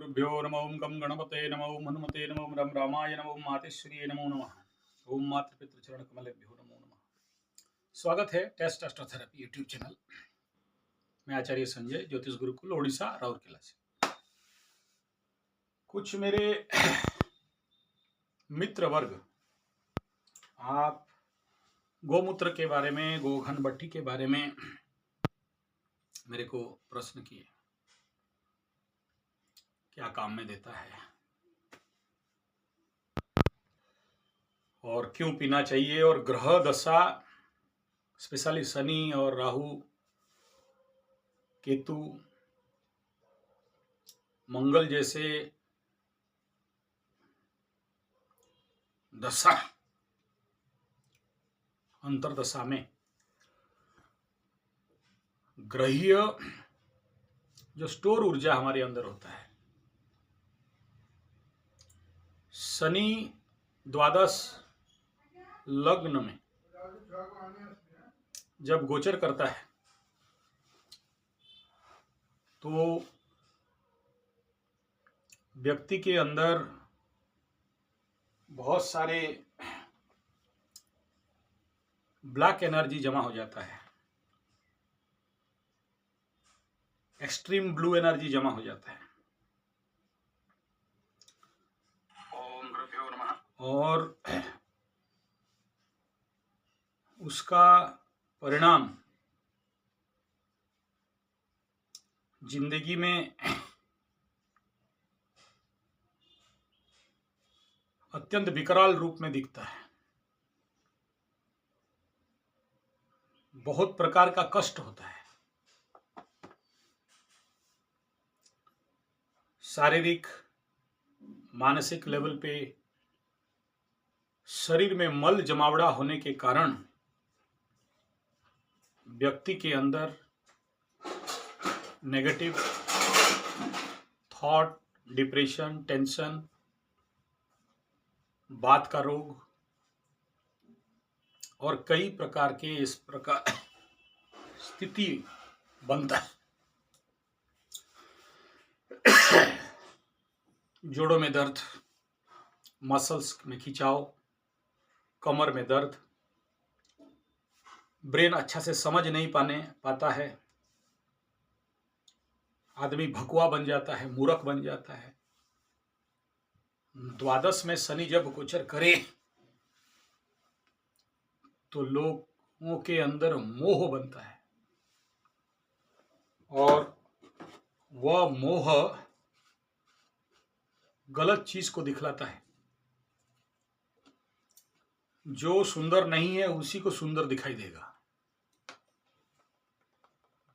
गुरुभ्यो नमः। ओं गं गणपते नमः। ओं हनुमते नमः। ओं रामाय नमः। ओं मातेश्वर्यै नमो नमः। ओं मातृपितृचरण कमलेभ्यो नमो नमः। स्वागत है टेस्ट एस्ट्रोथेरेपी यूट्यूब चैनल। मैं आचार्य संजय, ज्योतिष गुरुकुल ओडिशा राउरकेला से। कुछ मेरे मित्र वर्ग आप गोमूत्र के बारे में, गोघन भट्टी के बारे में मेरे को प्रश्न किए, क्या काम में देता है और क्यों पीना चाहिए, और ग्रह दशा स्पेशली शनि और राहु केतु मंगल जैसे दशा अंतरदशा में ग्रहीय जो स्टोर ऊर्जा हमारे अंदर होता है, शनि द्वादश लग्न में जब गोचर करता है तो व्यक्ति के अंदर बहुत सारे ब्लैक एनर्जी जमा हो जाता है, एक्सट्रीम ब्लू एनर्जी जमा हो जाता है। ओम गुरुभ्यो नमः। और उसका परिणाम जिंदगी में अत्यंत विकराल रूप में दिखता है। बहुत प्रकार का कष्ट होता है, शारीरिक मानसिक लेवल पे शरीर में मल जमावड़ा होने के कारण व्यक्ति के अंदर नेगेटिव थॉट, डिप्रेशन, टेंशन, बात का रोग और कई प्रकार के इस प्रकार स्थिति बनता है। जोड़ों में दर्द, मसल्स में खिंचाव, कमर में दर्द, ब्रेन अच्छा से समझ नहीं पाता है, आदमी भकुआ बन जाता है, मूर्ख बन जाता है। द्वादश में शनि जब गोचर करे तो लोगों के अंदर मोह बनता है और वह मोह गलत चीज को दिखलाता है। जो सुंदर नहीं है उसी को सुंदर दिखाई देगा।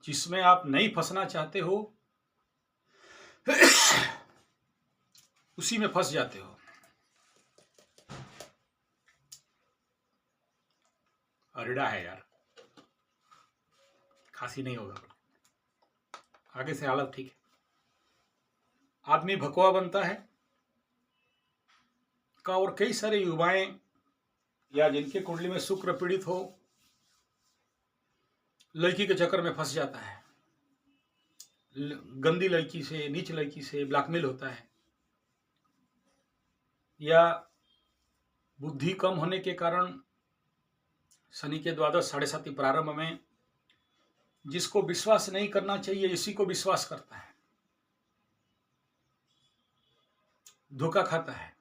जिसमें आप नहीं फंसना चाहते हो उसी में फंस जाते हो। अरिड़ा है यार, खांसी नहीं होगा, आगे से हालत ठीक है। आदमी भकुआ बनता है का, और कई सारे युवाएं या जिनके कुंडली में शुक्र पीड़ित हो, लड़की के चक्कर में फंस जाता है। गंदी लड़की से, नीच लड़की से ब्लैकमेल होता है, या बुद्धि कम होने के कारण शनि के द्वादश 7.5 प्रारंभ में जिसको विश्वास नहीं करना चाहिए इसी को विश्वास करता है, धोखा खाता है,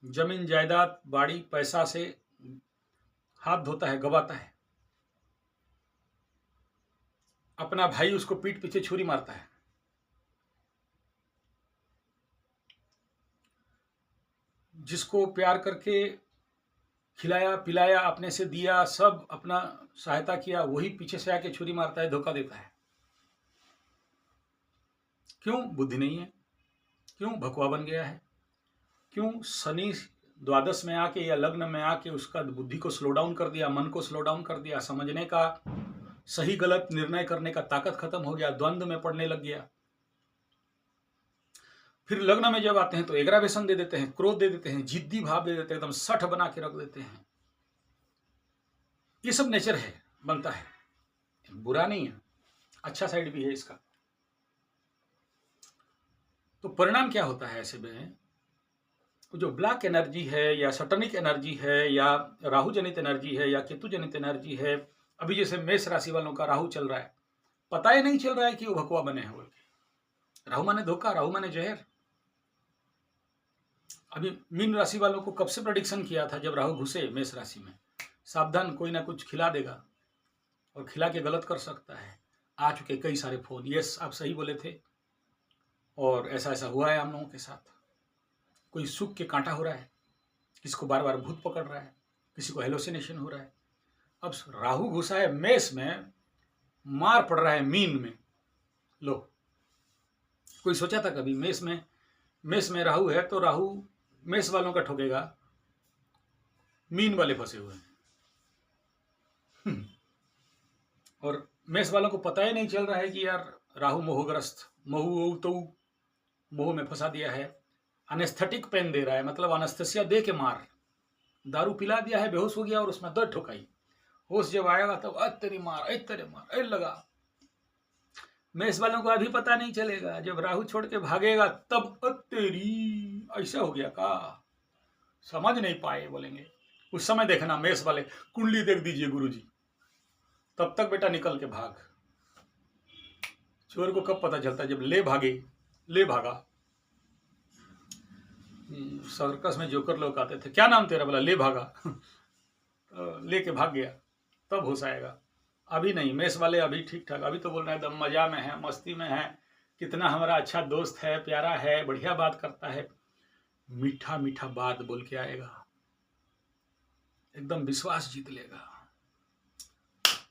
जमीन जायदाद बाड़ी पैसा से हाथ धोता है, गवाता है। अपना भाई उसको पीठ पीछे छुरी मारता है। जिसको प्यार करके खिलाया पिलाया, अपने से दिया, सब अपना सहायता किया, वही पीछे से आके छुरी मारता है, धोखा देता है। क्यों? बुद्धि नहीं है। क्यों? भकुआ बन गया है। क्यों? शनि द्वादश में आके या लग्न में आके उसका बुद्धि को स्लो डाउन कर दिया, मन को स्लो डाउन कर दिया, समझने का, सही गलत निर्णय करने का ताकत खत्म हो गया, द्वंद्व में पड़ने लग गया। फिर लग्न में जब आते हैं तो एग्रावेशन दे देते हैं, क्रोध दे देते हैं, जिद्दी भाव दे देते हैं, एकदम सठ बना के रख देते हैं। ये सब नेचर है, बनता है, बुरा नहीं है, अच्छा साइड भी है इसका। तो परिणाम क्या होता है ऐसे में? जो ब्लैक एनर्जी है या सैटर्निक एनर्जी है या राहु जनित एनर्जी है या केतु जनित एनर्जी है, अभी जैसे मेष राशि वालों का राहु चल रहा है, पता ही नहीं चल रहा है कि वो भगवा बने हैं बोल के। राहु माने धोखा, राहु माने जहर। अभी मीन राशि वालों को कब से प्रेडिक्शन किया था, जब राहु घुसे मेष राशि में, सावधान कोई ना कुछ खिला देगा और खिला के गलत कर सकता है। आ चुके कई सारे फोन, यस आप सही बोले थे और ऐसा ऐसा हुआ है हम लोगों के साथ। कोई सुख के कांटा हो रहा है, किसी को बार बार भूत पकड़ रहा है, किसी को हेलोसिनेशन हो रहा है। अब राहु घुसा है मेष में, मार पड़ रहा है मीन में। लो, कोई सोचा था कभी मेष में राहु है तो राहु मेष वालों का ठोकेगा, मीन वाले फंसे हुए हैं। और मेष वालों को पता ही नहीं चल रहा है कि यार राहु मोहग्रस्त, मोह में फंसा दिया है। अनेस्थेटिक पेन दे रहा है, मतलब अनेस्थेसिया दे के मार, दारू पिला दिया है, बेहोश हो गया और उसमें दर्द ठोकाई। होश जब आएगा तब तेरी मार, तेरे मार, लगा। मेष वालों को अभी पता नहीं चलेगा, जब राहु छोड़ के भागेगा तब तेरी ऐसा हो गया का, समझ नहीं पाए बोलेंगे। उस समय देखना मेष वाले, कुंडली देख दीजिए गुरुजी, तब तक बेटा निकल के भाग। चोर को कब पता चलता, जब ले भागा। सर्कस में जोकर लोग आते थे, क्या नाम तेरा, बोला ले भागा। तो लेके भाग गया, तब होश आएगा। अभी नहीं, मेष वाले अभी ठीक ठाक, अभी तो बोल रहे हैं एकदम मजा में है, मस्ती में है, कितना हमारा अच्छा दोस्त है, प्यारा है, बढ़िया बात करता है, मीठा मीठा बात बोल के आएगा, एकदम विश्वास जीत लेगा।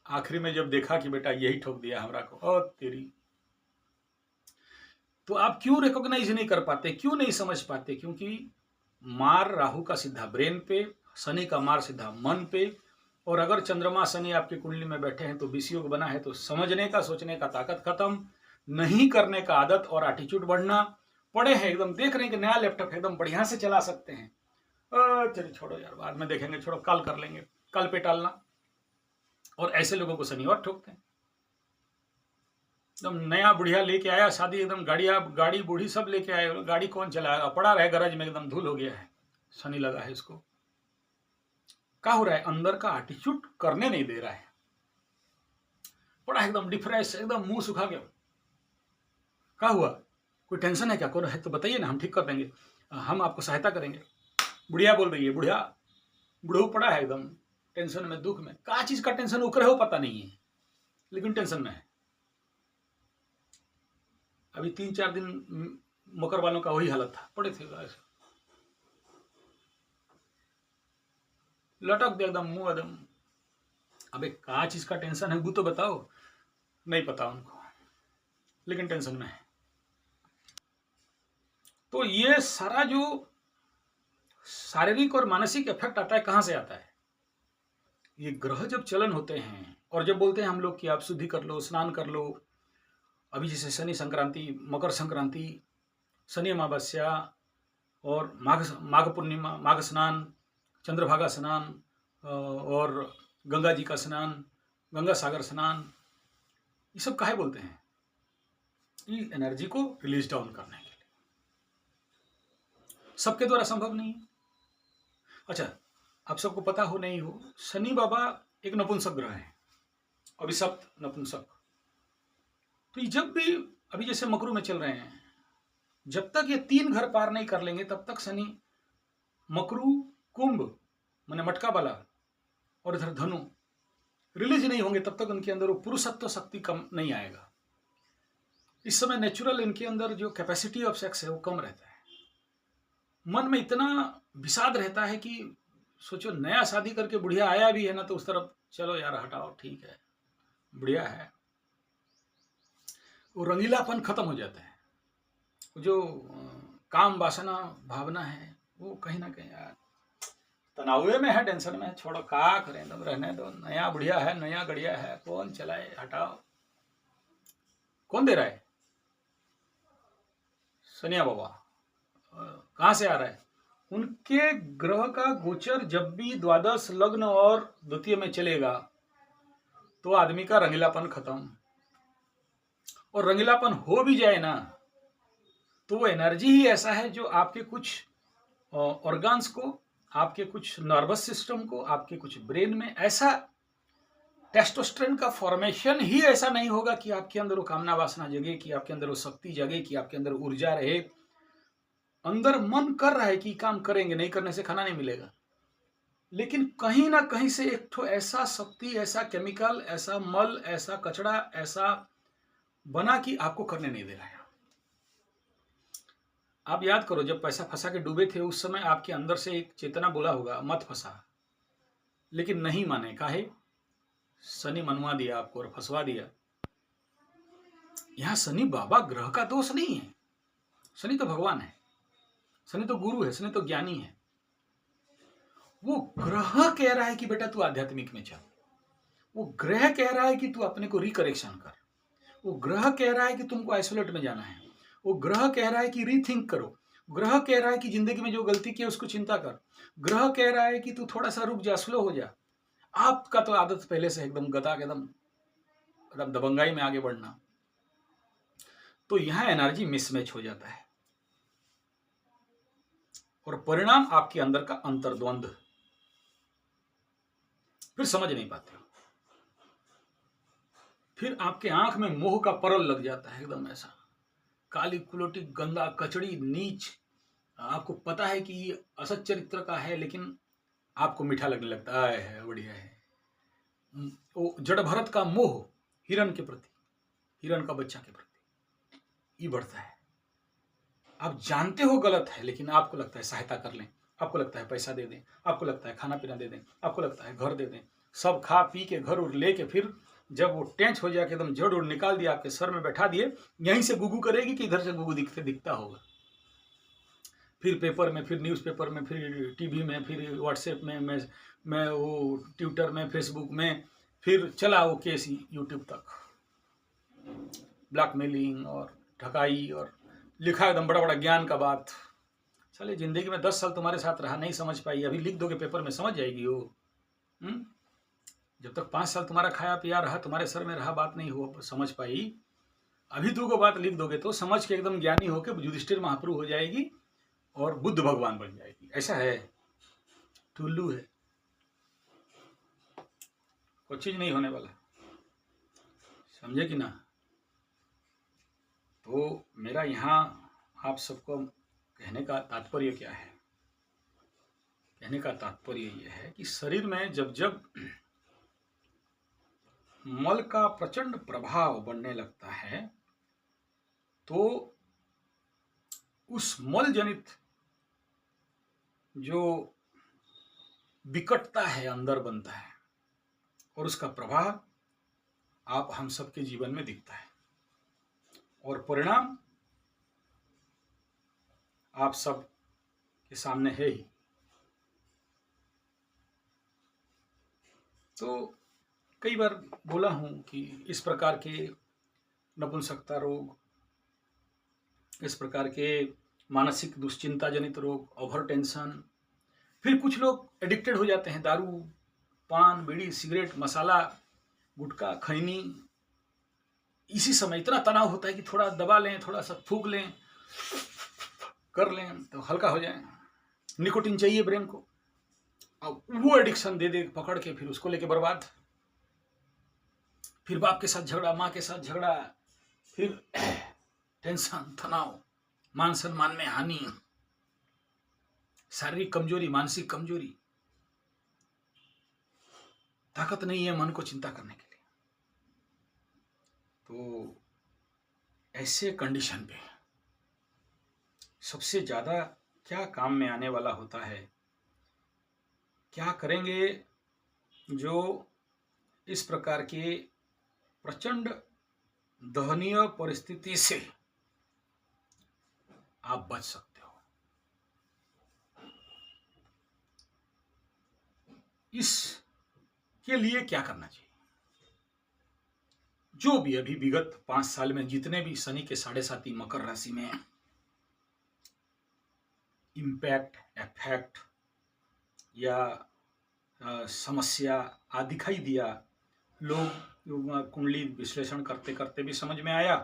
आखिरी में जब देखा कि बेटा यही ठोक दिया हमरा को, ओ तेरी। तो आप क्यों रिकॉग्नाइज नहीं कर पाते, क्यों नहीं समझ पाते? क्योंकि मार राहु का सीधा ब्रेन पे, शनि का मार सीधा मन पे, और अगर चंद्रमा शनि आपकी कुंडली में बैठे हैं तो विषयोग बना है, तो समझने का, सोचने का ताकत खत्म, नहीं करने का आदत और एटीट्यूड बढ़ना। पड़े हैं एकदम, देख रहे हैं कि नया लैपटॉप एकदम बढ़िया से चला सकते हैं, चलिए छोड़ो यार बाद में देखेंगे, छोड़ो कल कर लेंगे, कल पे टालना। और ऐसे लोगों को शनिवार ठोकते हैं। एकदम नया बुढ़िया लेके आया, शादी एकदम, गाड़ी बूढ़ी सब लेके आए, गाड़ी कौन चलाएगा, पड़ा रहे गरज में, एकदम धूल हो गया है, शनि लगा है इसको। क्या हो रहा है, अंदर का एटीट्यूड करने नहीं दे रहा है, पड़ा एकदम डिफ्रेश, एकदम मुंह सुखा गया। क्या हुआ, कोई टेंशन है क्या, कौन है तो बताइए ना, हम ठीक कर देंगे, हम आपको सहायता करेंगे। बुढ़िया बोल रही है, बुढ़ऊ पड़ा है एकदम टेंशन में, दुख में, क्या चीज का टेंशन उकरे हो पता नहीं है, लेकिन टेंशन में है। अभी 3-4 दिन मकर वालों का वही हालत था, पड़े थे लटक दे एकदम मुंह एकदम। अबे क्या चीज का टेंशन है वो तो बताओ, नहीं पता उनको, लेकिन टेंशन में है। तो ये सारा जो शारीरिक और मानसिक इफेक्ट आता है, कहां से आता है? ये ग्रह जब चलन होते हैं और जब बोलते हैं हम लोग कि आप शुद्धि कर लो, स्नान कर लो, अभी जैसे शनि संक्रांति, मकर संक्रांति, शनि अमावस्या और माघ पूर्णिमा, माघ स्नान, चंद्रभागा स्नान और गंगा जी का स्नान, गंगा सागर स्नान, ये सब काहे बोलते हैं? ये एनर्जी को रिलीज डाउन करने के लिए। सबके द्वारा संभव नहीं है। अच्छा, आप सबको पता हो नहीं हो, शनि बाबा एक नपुंसक ग्रह है, अभिशप्त नपुंसक। तो ये जब भी, अभी जैसे मकरू में चल रहे हैं, जब तक ये 3 घर पार नहीं कर लेंगे तब तक शनि मकरू, कुंभ माने मटका वाला और इधर धनु रिलीज नहीं होंगे, तब तक उनके अंदर वो पुरुषत्व शक्ति कम नहीं आएगा। इस समय नेचुरल इनके अंदर जो कैपेसिटी ऑफ सेक्स है वो कम रहता है। मन में इतना विषाद रहता है कि सोचो, नया शादी करके बुढ़िया आया भी है ना, तो उस तरफ चलो यार हटाओ, ठीक है बुढ़िया है, वो रंगीलापन खत्म हो जाता है। जो काम वासना भावना है वो कहीं ना कहीं यार तनावे में है, टेंशन में है, छोड़ो क्या करें, तुम रहने दो, नया बुढ़िया है, नया गड़िया है, कौन चलाए, हटाओ। कौन दे रहा है? सनिया बाबा। कहां से आ रहा है? उनके ग्रह का गोचर जब भी द्वादश लग्न और द्वितीय में चलेगा तो आदमी का रंगीलापन खत्म। और रंगीलापन हो भी जाए ना तो वो एनर्जी ही ऐसा है जो आपके कुछ ऑर्गन्स को, आपके कुछ नर्वस सिस्टम को, आपके कुछ ब्रेन में ऐसा टेस्टोस्टेरोन का फॉर्मेशन ही ऐसा नहीं होगा कि आपके अंदर वो कामना वासना जगे, कि आपके अंदर वो शक्ति जगे, कि आपके अंदर ऊर्जा रहे। अंदर मन कर रहा है कि काम करेंगे, नहीं करने से खाना नहीं मिलेगा, लेकिन कहीं ना कहीं से एक तो ऐसा शक्ति, ऐसा केमिकल, ऐसा मल, ऐसा कचरा ऐसा बना कि आपको करने नहीं दे रहा है। आप याद करो, जब पैसा फंसा के डूबे थे उस समय आपके अंदर से एक चेतना बोला होगा मत फंसा, लेकिन नहीं माने। काहे? शनि मनवा दिया आपको और फंसवा दिया। यहां शनि बाबा ग्रह का दोष नहीं है, शनि तो भगवान है, शनि तो गुरु है, शनि तो ज्ञानी है। वो ग्रह कह रहा है कि बेटा तू आध्यात्मिक में चल, वो ग्रह कह रहा है कि तू अपने को रिकरेक्शन कर, वो ग्रह कह रहा है कि तुमको आइसोलेट में जाना है, वो ग्रह कह रहा है कि रीथिंक करो, ग्रह कह रहा है कि जिंदगी में जो गलती की है उसको चिंता कर, ग्रह कह रहा है कि तू थोड़ा सा रुक जा, स्लो हो जा। आपका तो आदत पहले से एकदम गधा के एकदम दबंगाई में आगे बढ़ना, तो यहां एनर्जी मिसमैच हो जाता है और परिणाम आपके अंदर का अंतर्द्वंद, फिर समझ नहीं पाते हो, फिर आपके आंख में मोह का परल लग जाता है, एकदम ऐसा काली कुलोटी, गंदा, कचड़ी, नीच। आपको पता है कि ये असत चरित्र का है, लेकिन आपको मीठा लगने लगता है, बढ़िया है। वो जड़ भरत का मोह हिरण के प्रति, हिरण का बच्चा के प्रति ये बढ़ता है। आप जानते हो गलत है, लेकिन आपको लगता है सहायता कर लें, आपको लगता है पैसा दे दें, आपको लगता है खाना पीना दे दें, आपको लगता है घर दे दें, सब खा पी के घर उड़ लेके फिर जब वो टेंच हो जाके एकदम जड़ उड़ निकाल दिया, आपके सर में बैठा दिए, यहीं से गुगू करेगी कि इधर से गुगू दिखता होगा, फिर पेपर में, फिर न्यूज़पेपर में, फिर टीवी में, फिर व्हाट्सएप में, मैं वो ट्विटर में, फेसबुक में, फिर चला वो केस यूट्यूब तक, ब्लैकमेलिंग और ठगाई, और लिखा एकदम बड़ा बड़ा ज्ञान का बात। चले जिंदगी में 10 साल तुम्हारे साथ रहा, नहीं समझ पाई, अभी लिख दोगे पेपर में, समझ जाएगी वो। जब तक 5 साल तुम्हारा खाया पिया रहा, तुम्हारे सर में रहा, बात नहीं हो समझ पाई, अभी दो बात लिख दोगे तो समझ के एकदम ज्ञानी होकर युधिष्ठिर महाप्रभु हो जाएगी और बुद्ध भगवान बन जाएगी। ऐसा है, टुल्लू है, कुछ चीज नहीं होने वाला, समझे कि ना। तो मेरा यहाँ आप सबको कहने का तात्पर्य क्या है? कहने का तात्पर्य यह है कि शरीर में जब जब मल का प्रचंड प्रभाव बनने लगता है, तो उस मल जनित जो विकटता है अंदर बनता है, और उसका प्रभाव आप हम सबके जीवन में दिखता है, और परिणाम आप सब के सामने है ही। तो कई बार बोला हूं कि इस प्रकार के नपुंसकता रोग, इस प्रकार के मानसिक दुश्चिंता जनित रोग, ओवर टेंशन, फिर कुछ लोग एडिक्टेड हो जाते हैं, दारू, पान, बीड़ी, सिगरेट, मसाला, गुटखा, खैनी। इसी समय इतना तनाव होता है कि थोड़ा दबा लें, थोड़ा सा फूंक लें, कर लें तो हल्का हो जाए। निकोटीन चाहिए ब्रेन को, अब वो एडिक्शन दे दे पकड़ के, फिर उसको लेके बर्बाद, फिर बाप के साथ झगड़ा, माँ के साथ झगड़ा, फिर टेंशन, तनाव, मान सम्मान में हानि, शारीरिक कमजोरी, मानसिक कमजोरी, ताकत नहीं है मन को चिंता करने के लिए। तो ऐसे कंडीशन पे सबसे ज्यादा क्या काम में आने वाला होता है, क्या करेंगे जो इस प्रकार के प्रचंड दहनीय परिस्थिति से आप बच सकते हो। इसके लिए क्या करना चाहिए? जो भी अभी विगत 5 साल में जितने भी शनि के 7.5 मकर राशि में इम्पैक्ट, इफेक्ट या समस्या आ दिखाई दिया, लोग कुंडली विश्लेषण करते करते भी समझ में आया,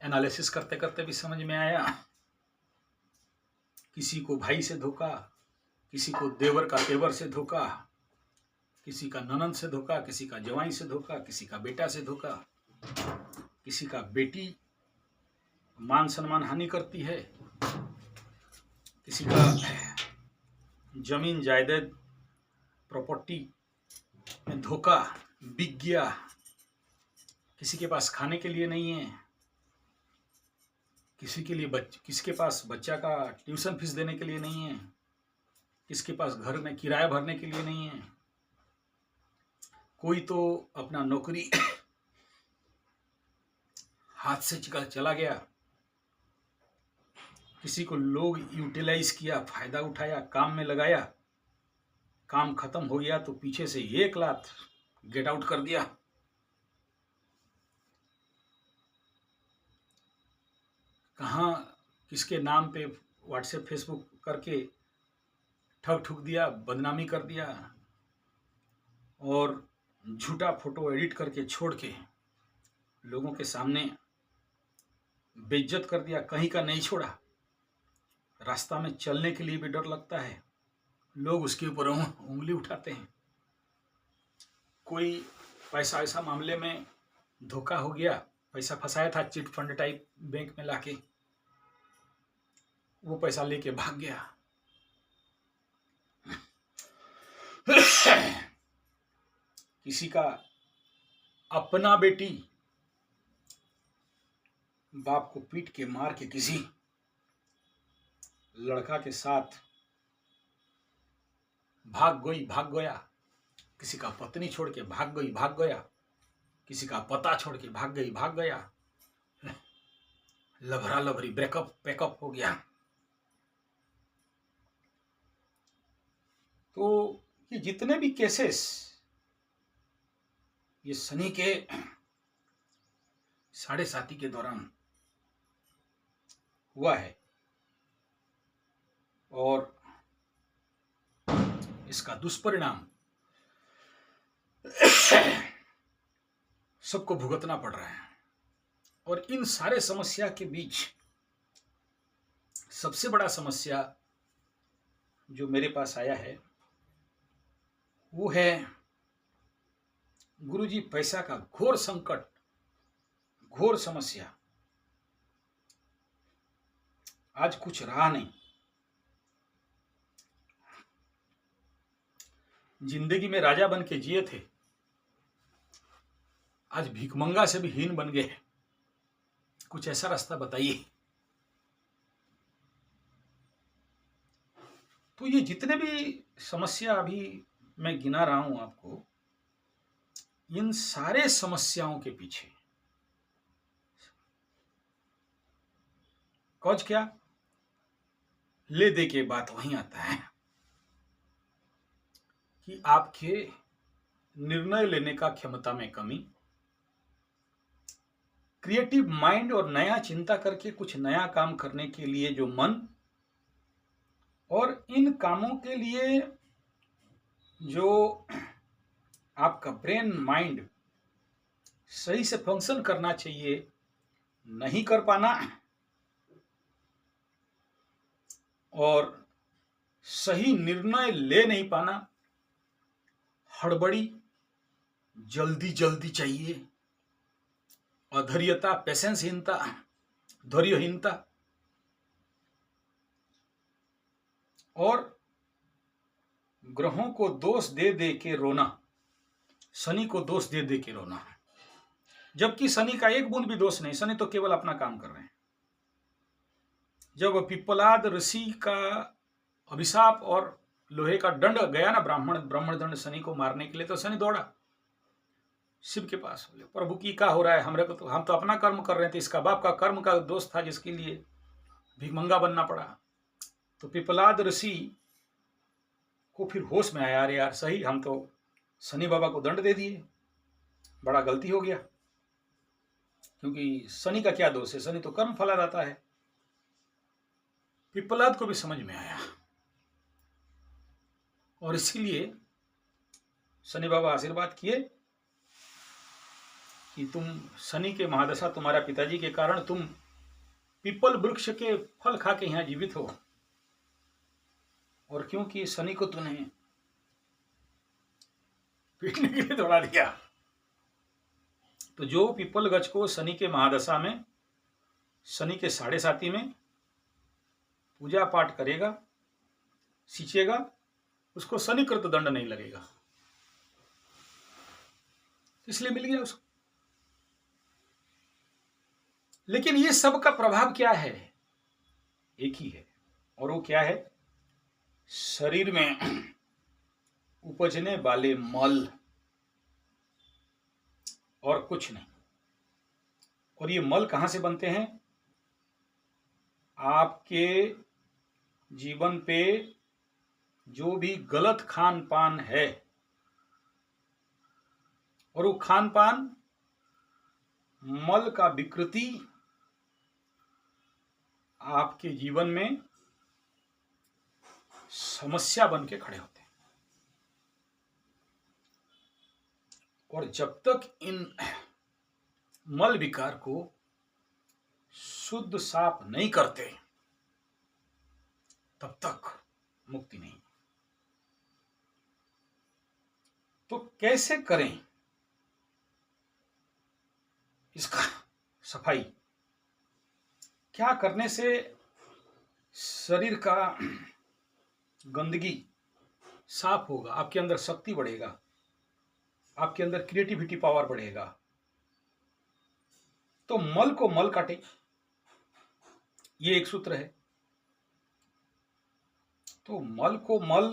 एनालिसिस करते करते भी समझ में आया, किसी को भाई से धोखा, किसी को देवर का तेवर से धोखा, किसी का ननद से धोखा, किसी का जवाई से धोखा, किसी का बेटा से धोखा, किसी का बेटी मान सम्मान हानि करती है, किसी का जमीन जायदाद प्रॉपर्टी में धोखा, बिक गया, किसी के पास खाने के लिए नहीं है, किसी के पास बच्चा का ट्यूशन फीस देने के लिए नहीं है, किसके पास घर में किराया भरने के लिए नहीं है, कोई तो अपना नौकरी हाथ से चला गया, किसी को लोग यूटिलाइज किया, फायदा उठाया, काम में लगाया, काम खत्म हो गया तो पीछे से 1 लाख गेट आउट कर दिया। कहाँ किसके नाम पे व्हाट्सएप फेसबुक करके ठग ठुक दिया, बदनामी कर दिया और झूठा फोटो एडिट करके छोड़ के लोगों के सामने बेइज्जत कर दिया, कहीं का नहीं छोड़ा। रास्ता में चलने के लिए भी डर लगता है, लोग उसके ऊपर उंगली उठाते हैं। कोई पैसा ऐसा मामले में धोखा हो गया, पैसा फंसाया था चिट फंड टाइप बैंक में लाके, वो पैसा लेके भाग गया। किसी का अपना बेटी बाप को पीट के मार के किसी लड़का के साथ भाग गया, किसी का पत्नी छोड़ के भाग गया, किसी का पता छोड़ के भाग गया, लभरा लभरी ब्रेकअप पैकअप हो गया। तो ये जितने भी केसेस ये शनि के 7.5 के दौरान हुआ है और इसका दुष्परिणाम सबको भुगतना पड़ रहा है। और इन सारे समस्या के बीच सबसे बड़ा समस्या जो मेरे पास आया है वो है गुरुजी पैसा का घोर संकट, घोर समस्या। आज कुछ रहा नहीं, जिंदगी में राजा बन के जिए थे, आज भिखमंगा से भी हीन बन गए। कुछ ऐसा रास्ता बताइए। तो ये जितने भी समस्या अभी मैं गिना रहा हूं आपको, इन सारे समस्याओं के पीछे कौज क्या, ले दे के बात वहीं आता है कि आपके निर्णय लेने का क्षमता में कमी, क्रिएटिव माइंड और नया चिंता करके कुछ नया काम करने के लिए जो मन, और इन कामों के लिए जो आपका ब्रेन माइंड सही से फंक्शन करना चाहिए, नहीं कर पाना, और सही निर्णय ले नहीं पाना, हड़बड़ी, जल्दी चाहिए, अधैर्यता, पेशेंसहीनता, धैर्यहीनता, और ग्रहों को दोष दे दे के रोना, शनि को दोष दे दे के रोना, जबकि शनि का एक बूंद भी दोष नहीं, शनि तो केवल अपना काम कर रहे हैं। जब पिप्पलाद ऋषि का अभिशाप और लोहे का दंड गया ना, ब्राह्मण दंड शनि को मारने के लिए, तो शनि दौड़ा शिव के पास, बोले प्रभु की क्या हो रहा है, हम तो अपना कर्म कर रहे थे, इसका बाप का कर्म का दोष था जिसके लिए भिखमंगा बनना पड़ा। तो पिप्पलाद ऋषि को फिर होश में आया, अरे यार सही, हम तो शनि बाबा को दंड दे दिए, बड़ा गलती हो गया, क्योंकि शनि का क्या दोष है, शनि तो कर्म फलदाता है। पिप्पलाद को भी समझ में आया और इसलिए शनि बाबा आशीर्वाद किए कि तुम, शनि के महादशा तुम्हारा पिताजी के कारण तुम पिप्पल वृक्ष के फल खा के यहाँ जीवित हो, और क्योंकि शनि को तूने पीटने के लिए दौड़ा दिया। तो जो पीपल गज को शनि के महादशा में, शनि के 7.5 में पूजा पाठ करेगा, सींचेगा, उसको शनिकृत दंड नहीं लगेगा, इसलिए मिल गया उसको। लेकिन ये सब का प्रभाव क्या है? एक ही है, और वो क्या है? शरीर में उपजने वाले मल, और कुछ नहीं। और ये मल कहां से बनते हैं? आपके जीवन पे जो भी गलत खान पान है, और वो खान पान मल का विकृति आपके जीवन में समस्या बन के खड़े होते हैं। और जब तक इन मल विकार को शुद्ध साफ नहीं करते, तब तक मुक्ति नहीं। तो कैसे करें इसका सफाई? क्या करने से शरीर का गंदगी साफ होगा, आपके अंदर शक्ति बढ़ेगा, आपके अंदर क्रिएटिविटी पावर बढ़ेगा? तो मल को मल काटे, ये एक सूत्र है। तो मल को मल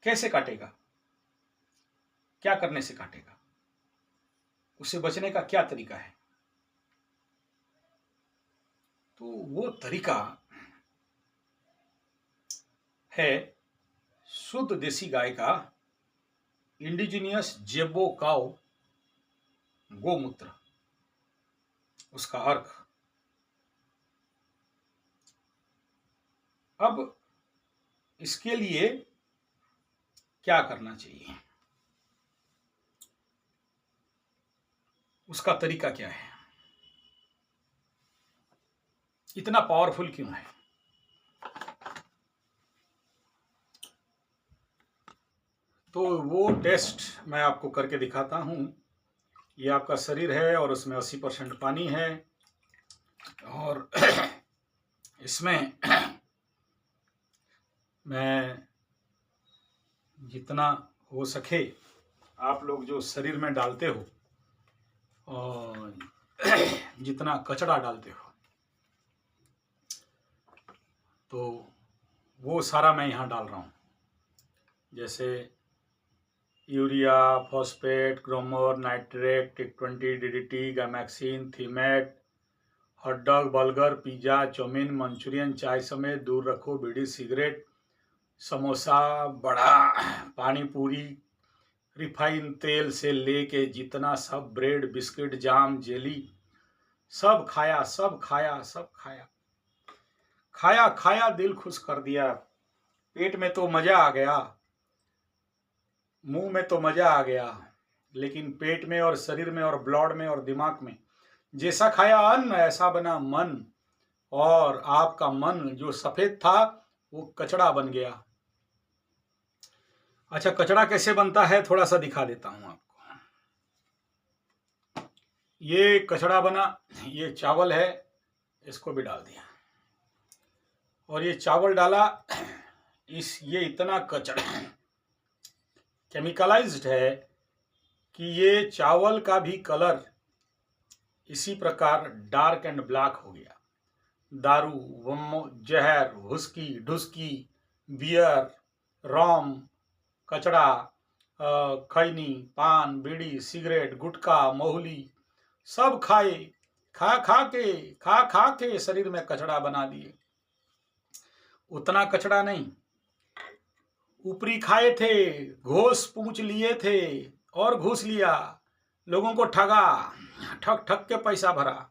कैसे काटेगा? क्या करने से काटेगा? उससे बचने का क्या तरीका है? तो वो तरीका है शुद्ध देसी गाय का इंडिजिनियस जेबो काउ गोमूत्र, उसका अर्क। अब इसके लिए क्या करना चाहिए, उसका तरीका क्या है, इतना पावरफुल क्यों है? तो वो टेस्ट मैं आपको करके दिखाता हूं। ये आपका शरीर है और उसमें 80% पानी है, और इसमें मैं जितना हो सके आप लोग जो शरीर में डालते हो और जितना कचरा डालते हो, तो वो सारा मैं यहाँ डाल रहा हूँ। जैसे यूरिया, फॉस्फेट, ग्रोमोर, नाइट्रेट, टिक20, DDT, gammexane, Thimet, hot dog, burger, pizza, chow mein, manchurian, चाय समेत दूर रखो, बीड़ी, सिगरेट, समोसा, बड़ा, पानी पूरी, रिफाइन तेल से लेके जितना सब ब्रेड, बिस्किट, जाम, जेली, सब खाया, सब खाया, सब खाया, खाया खाया, दिल खुश कर दिया, पेट में तो मजा आ गया, मुंह में तो मजा आ गया, लेकिन पेट में और शरीर में और ब्लड में और दिमाग में जैसा खाया अन्न ऐसा बना मन, और आपका मन जो सफेद था वो कचड़ा बन गया। अच्छा, कचड़ा कैसे बनता है थोड़ा सा दिखा देता हूं आपको। ये कचड़ा बना, ये चावल है, इसको भी डाल दिया, और ये चावल डाला, ये इतना कचड़ा केमिकलाइज्ड है कि ये चावल का भी कलर इसी प्रकार डार्क एंड ब्लैक हो गया। दारू, जहर, हुस्की, ढुस्की, बियर, रोम, कचड़ा, खैनी, पान, बीड़ी, सिगरेट, गुटखा, महुली, सब खाए, खा खा के शरीर में कचड़ा बना दिए। उतना कचड़ा नहीं, ऊपरी खाए थे, घोष पूछ लिए थे और घूस लिया, लोगों को ठगा, ठग ठग के पैसा भरा।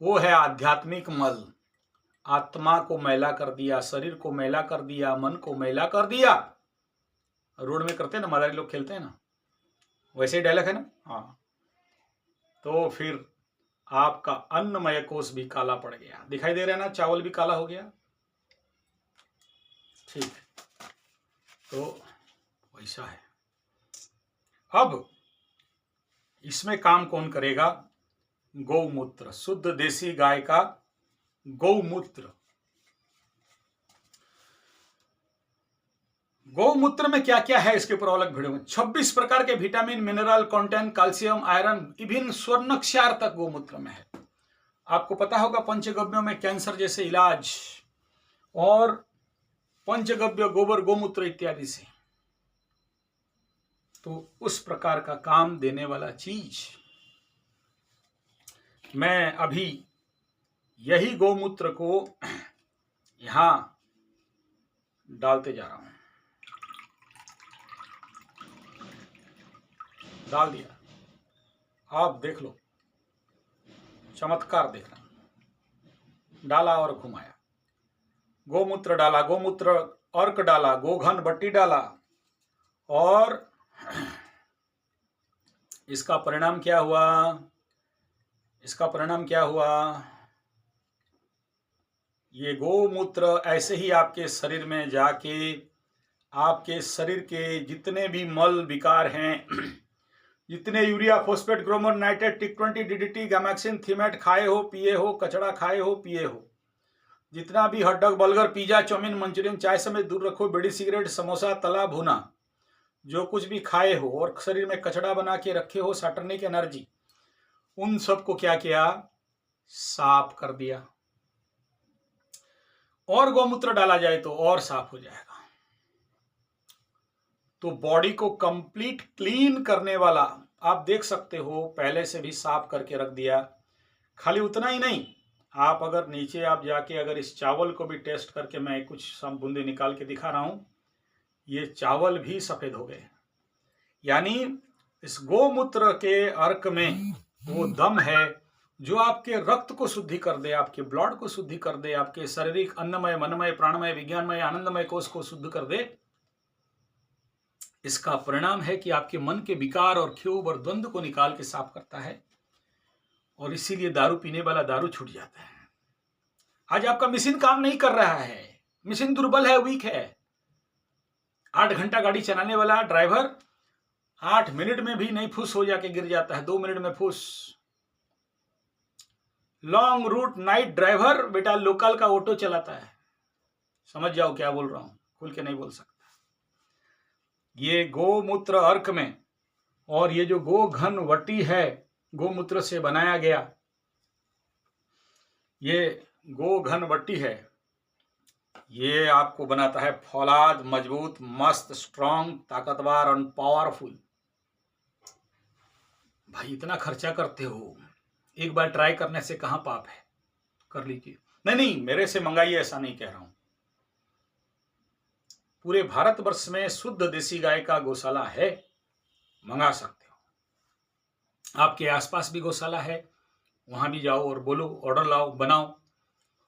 वो है आध्यात्मिक मल। आत्मा को मैला कर दिया, शरीर को मैला कर दिया, मन को मैला कर दिया। रोड में करते हैं ना, मराठी लोग खेलते हैं ना, वैसे ही डायलॉग है ना। हाँ, तो फिर आपका अन्नमय कोष भी काला पड़ गया। दिखाई दे रहा है ना, चावल भी काला हो गया। ठीक है, तो वैसा है। अब इसमें काम कौन करेगा? गौमूत्र, शुद्ध देसी गाय का गौमूत्र। गौमूत्र में क्या क्या है इसके ऊपर अलग वीडियो में। 26 प्रकार के vitamin, mineral content, calcium, iron, विभिन्न स्वर्णक्षार तक गौमूत्र में है। आपको पता होगा पंचगव्यों में कैंसर जैसे इलाज, और पंचगव्य गोबर गोमूत्र इत्यादि से, तो उस प्रकार का काम देने वाला चीज मैं अभी यही गौमूत्र को यहां डालते जा रहा हूं। डाल दिया, आप देख लो, चमत्कार देखना। डाला और घुमाया, गौमूत्र डाला, गौमूत्र अर्क डाला, गोघन बट्टी डाला, और इसका परिणाम क्या हुआ? इसका परिणाम क्या हुआ? ये गौमूत्र ऐसे ही आपके शरीर में जाके आपके शरीर के जितने भी मल विकार हैं, जितने यूरिया, फॉस्फेट, ग्रोमर, नाइट्रेट, टिक20, डीडीटी, गैमेक्सिन, थीमेट खाए हो, पिए हो, कचड़ा खाए हो, पिए हो, जितना भी hot dog, burger, pizza, chow mein, manchurian, चाय समेत दूर रखो, बीड़ी, सिगरेट, समोसा, तला भुना, जो कुछ भी खाए हो और शरीर में कचड़ा बना के रखे हो, सैटर्निक एनर्जी, उन सबको क्या किया? साफ कर दिया। और गौमूत्र डाला जाए तो और साफ हो जाएगा। तो बॉडी को कंप्लीट क्लीन करने वाला, आप देख सकते हो, पहले से भी साफ करके रख दिया। खाली उतना ही नहीं, आप अगर नीचे आप जाके अगर इस चावल को भी टेस्ट करके, मैं कुछ सब बूंदे निकाल के दिखा रहा हूं, ये चावल भी सफेद हो गए। यानी इस गौमूत्र के अर्क में वो दम है जो आपके रक्त को शुद्धि कर दे, आपके ब्लड को शुद्धि कर दे, आपके शारीरिक अन्नमय, मनमय, प्राणमय, विज्ञानमय, आनंदमय कोष को शुद्ध कर दे। इसका परिणाम है कि आपके मन के विकार और क्षोभ और द्वंद्व को निकाल के साफ करता है, और इसीलिए दारू पीने वाला दारू छूट जाता है। आज आपका मशीन काम नहीं कर रहा है, मशीन दुर्बल है, वीक है। 8 घंटा गाड़ी चलाने वाला ड्राइवर 8 मिनट में भी नहीं फुस हो जाके गिर जाता है, 2 मिनट में फुस। लॉन्ग रूट नाइट ड्राइवर बेटा लोकल का ऑटो चलाता है। समझ जाओ क्या बोल रहा हूं, खुल के नहीं बोल सकता। ये गौमूत्र अर्क में, और ये जो गोघन वटी है गौमूत्र से बनाया गया, ये गोघन वटी है, ये आपको बनाता है फौलाद, मजबूत, मस्त, स्ट्रांग, ताकतवर और पावरफुल। भाई इतना खर्चा करते हो, एक बार ट्राई करने से कहां पाप है? कर लीजिए। नहीं, मेरे से मंगाइए, ऐसा नहीं कह रहा हूं। पूरे भारतवर्ष में शुद्ध देसी गाय का गौशाला है, मंगा सकते हो। आपके आसपास भी गौशाला है, वहां भी जाओ और बोलो, ऑर्डर लाओ, बनाओ।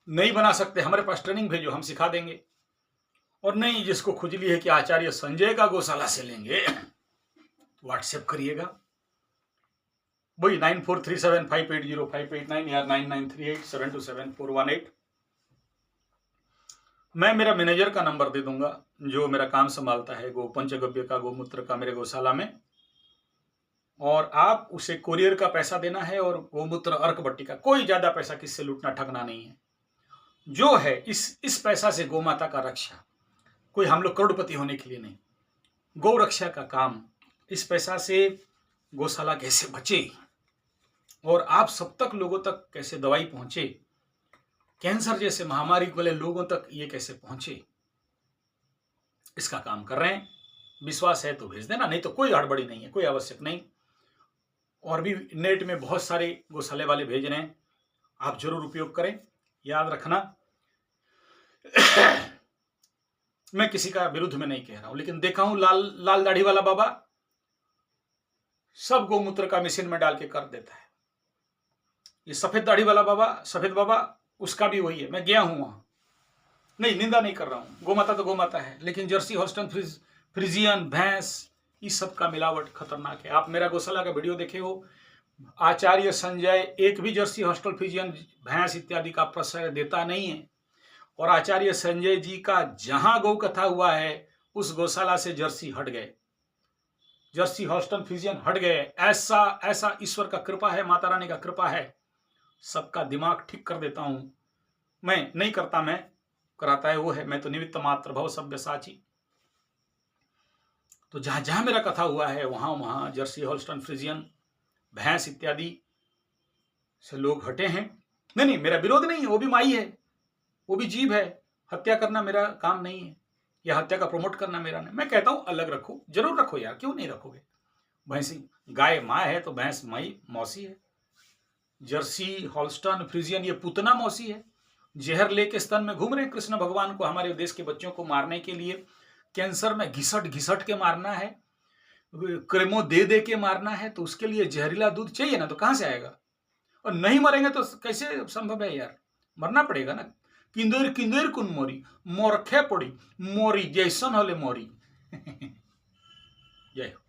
नहीं बना सकते, हमारे पास ट्रेनिंग भेजो, हम सिखा देंगे। और नहीं, जिसको खुजली है कि आचार्य संजय का गौशाला से लेंगे, व्हाट्सएप करिएगा, वही 9437580589 या 9938727418। मैं मेरा मैनेजर का नंबर दे दूंगा, जो मेरा काम संभालता है गो पंचगव्य का, गौमूत्र का, मेरे गौशाला में। और आप उसे कोरियर का पैसा देना है, और गौमूत्र अर्क बट्टी का कोई ज्यादा पैसा किससे लूटना ठगना नहीं है। जो है इस पैसा से गौ माता का रक्षा, कोई हम लोग करोड़पति होने के लिए नहीं, गौ रक्षा का काम। इस पैसा से गौशाला कैसे बचे और आप सब तक, लोगों तक कैसे दवाई पहुंचे, कैंसर जैसे महामारी वाले लोगों तक ये कैसे पहुंचे, इसका काम कर रहे हैं। विश्वास है तो भेज देना, नहीं तो कोई हड़बड़ी नहीं है, कोई आवश्यक नहीं। और भी नेट में बहुत सारे गौशाले वाले भेज रहे हैं, आप जरूर उपयोग करें। याद रखना, मैं किसी का विरुद्ध में नहीं कह रहा हूं, लेकिन देखा हूं लाल दाढ़ी वाला बाबा सब गौमूत्र का मशीन में डाल के कर देता है। ये सफेद दाढ़ी वाला बाबा, सफेद बाबा, उसका भी वही है। मैं गया हूं वहां, नहीं निंदा नहीं कर रहा हूं, गोमाता तो गोमाता है, लेकिन जर्सी हॉस्टन फ्रिजियन भैंस, इस सब का मिलावट खतरनाक है। आप मेरा गौशाला का वीडियो देखे हो, आचार्य संजय एक भी जर्सी हॉस्टन फ्रिजियन भैंस इत्यादि का प्रश्रय देता नहीं है। और आचार्य संजय जी का जहां गौ कथा हुआ है उस गौशाला से जर्सी हट गए, जर्सी हॉल्स्टन फ्रीजियन हट गए। ऐसा ऐसा ईश्वर का कृपा है, माता रानी का कृपा है। सबका दिमाग ठीक कर देता हूं, मैं नहीं करता, मैं कराता है वो है, मैं तो निमित्त मात्र भव सभ्य साची। तो जहां जहां मेरा कथा हुआ है वहां वहां जर्सी हॉल्स्टन फ्रीजियन भैंस इत्यादि से लोग हटे हैं। नहीं, मेरा विरोध नहीं है, वो भी माई है, वो भी जीव है। हत्या करना मेरा काम नहीं है, या हत्या का प्रमोट करना मेरा नहीं। मैं कहता हूं अलग रखो, जरूर रखो यार, क्यों नहीं रखोगे। भैंसी गाय माँ है तो भैंस माई मौसी है। जर्सी हॉल्स्टन फ्रीजियन ये पुतना मौसी है। जहर लेके स्तन में घूम रहे कृष्ण भगवान को, हमारे देश के बच्चों को मारने के लिए। कैंसर में घिसट घिसट के मारना है, क्रेमो दे दे के मारना है, तो उसके लिए जहरीला दूध चाहिए ना, तो कहां से आएगा। और नहीं मरेंगे तो कैसे संभव है यार, मरना पड़ेगा ना। किंदेर किंदेर कुन मोरी मोरखे पड़ी मोरी जैसन हले मोरी। जय हो।